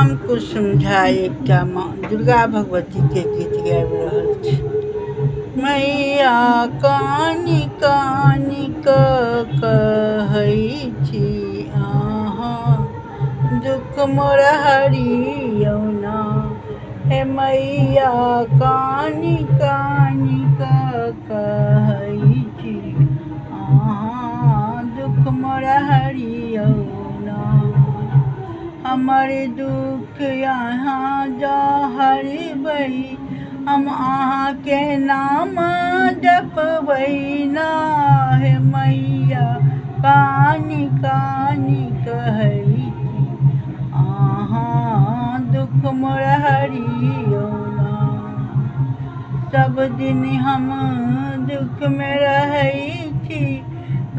राम कुसुम झा एकटा माँ दुर्गा भगवती के गीत गाबि रहल छी। मैया कानी कानी कहै छी अहाँ दुख मोर हरियौ ना। हे मैया कानी कानी कहै छी अहाँ दुख मोर हरियौ ना। हमर दुख यहाँ जा हरबै हम अहाँके नाम जपबै ना। हे मैया कानी कानी कहै छी अहाँ दुख मोर हरियौ ना। सब दिन हम दुख में रहै छी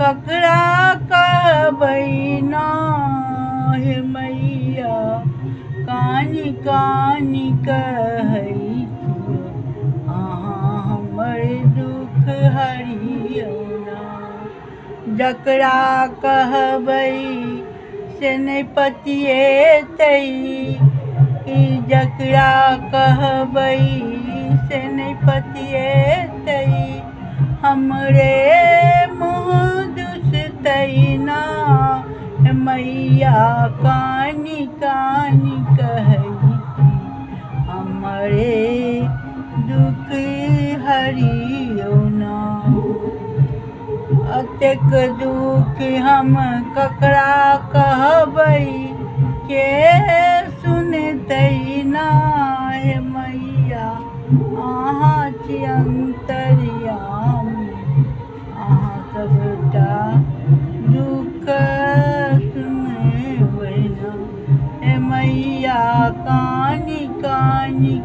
ककरा कहबै ना। हे मैया कानी कानी कहै छी अहाँ हमर दुख हरियौ ना। जकरा कहबै से नहि पतिएतै जकरा कहबै से नहीं पतिएतै हमरे मुँह दुसतै ना। हे मैया कानी कानी कहै छी हमरे दुख हरियौ ना। अतेक दुख हम ककरा कहबै के सुनतै ना। हे मैया अहाँ छी अंतर्यामी अहाँ सबटा दुख सुनबै ना। हे मैया कानी कानी